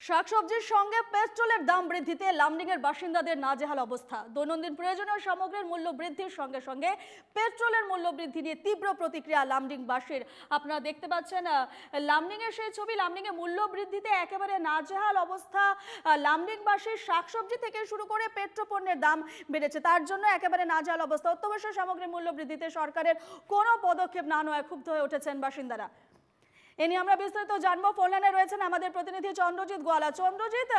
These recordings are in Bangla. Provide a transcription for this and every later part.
শাকসবজির সঙ্গে পেট্রোলের দাম বৃদ্ধিতে লামডিংয়ের বাসিন্দাদের নাজেহাল অবস্থা। দৈনন্দিন প্রয়োজনীয় সামগ্রীর মূল্য বৃদ্ধির সঙ্গে সঙ্গে পেট্রোলের মূল্য বৃদ্ধি নিয়ে তীব্র প্রতিক্রিয়া লামডিংবাসীর। আপনারা দেখতে পাচ্ছেন লামডিংয়ের সেই ছবি। লামডিংয়ে মূল্য বৃদ্ধিতে একেবারে নাজেহাল অবস্থা লামডিংবাসীর। শাকসবজি থেকে শুরু করে পেট্রোপণ্যের দাম বেড়েছে, তার জন্য একেবারে নাজেহাল অবস্থা। অত্যাবশ্যক সামগ্রীর মূল্য বৃদ্ধিতে সরকারের কোনো পদক্ষেপ না নেওয়ায় ক্ষুব্ধ হয়ে উঠেছেন বাসিন্দারা। এ নিয়ে আমরা বিস্তারিত জানবো। ফোনলাইনে রয়েছেন আমাদের প্রতিনিধি চন্দ্রজিৎ গোয়ালা। চন্দ্রজিৎ,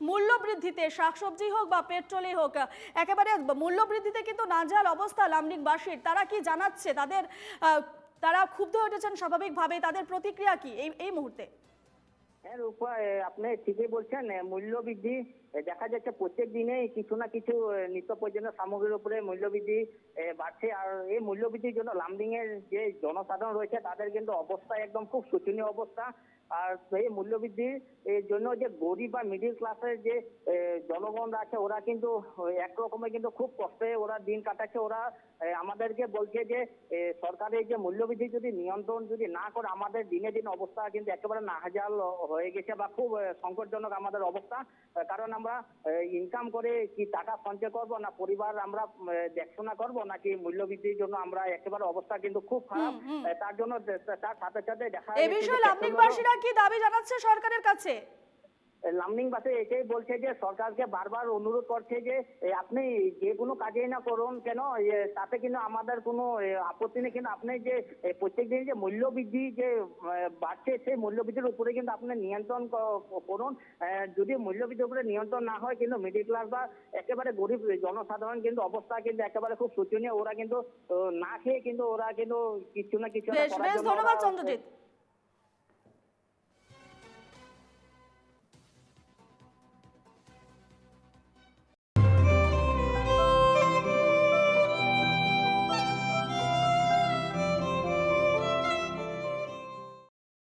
মূল্য বৃদ্ধিতে শাকসবজি হোক বা পেট্রোলই হোক, একেবারে মূল্য বৃদ্ধিতে কিন্তু নাজেহাল অবস্থা লামডিংবাসীর। তারা কি জানাচ্ছে? তারা ক্ষুব্ধ হয়ে উঠেছেন স্বাভাবিকভাবে। তাদের প্রতিক্রিয়া কি এই মুহূর্তে? হ্যাঁ রূপা, আপনি ঠিকই বলছেন। মূল্য বৃদ্ধি দেখা যাচ্ছে প্রত্যেক দিনেই কিছু না কিছু নিত্য প্রয়োজনীয় সামগ্রীর উপরে মূল্য বৃদ্ধি বাড়ছে। আর এই মূল্য বৃদ্ধির জন্য লামডিং এর যে জনসাধারণ রয়েছে তাদের কিন্তু অবস্থা একদম খুব শোচনীয় অবস্থা। আর এই মূল্য বৃদ্ধির জন্য যে গরিব বা মিডিল ক্লাসের যে জনগণ আছে ওরা কিন্তু একরকমের কিন্তু খুব কষ্টে ওরা দিন কাটাচ্ছে। ওরা আমাদেরকে বলছে যে সরকারের যে মূল্য বৃদ্ধি যদি নিয়ন্ত্রণ যদি না করে আমাদের দিনে দিন অবস্থা কিন্তু একেবারে নাহাজাল হয়ে গেছে বা খুব সংকটজনক আমাদের অবস্থা। কারণ আমরা ইনকাম করে কি টাকা সঞ্চয় করব না পরিবার আমরা দেখাশোনা করব নাকি মূল্য বৃদ্ধির জন্য আমরা একেবারে অবস্থা কিন্তু খুব খারাপ। তার জন্য তার সাথে সাথে দেখা এই বিষয়ে লামডিংবাসীরা কি দাবি জানাচ্ছে সরকারের কাছে? লামডিংবাসী এটাই বলছে যে সরকারকে বারবার অনুরোধ করছে যে আপনি যে কোনো কাজেই না করুন কেন তাতে কিন্তু আমাদের কোনো আপত্তি নেই, কিন্তু আপনি যে প্রত্যেক দিন যে মূল্য বৃদ্ধি যে বাড়ছে সেই মূল্য বৃদ্ধির উপরে কিন্তু আপনি নিয়ন্ত্রণ করুন। যদি মূল্য বৃদ্ধির উপরে নিয়ন্ত্রণ না হয় কিন্তু মিডিল ক্লাস বা একেবারে গরিব জনসাধারণ কিন্তু অবস্থা কিন্তু একেবারে খুব শোচনীয়। ওরা কিন্তু না খেয়ে কিন্তু ওরা কিন্তু কিছু না কিছু বেশ ধন্যবাদ চন্দ্রজিৎ।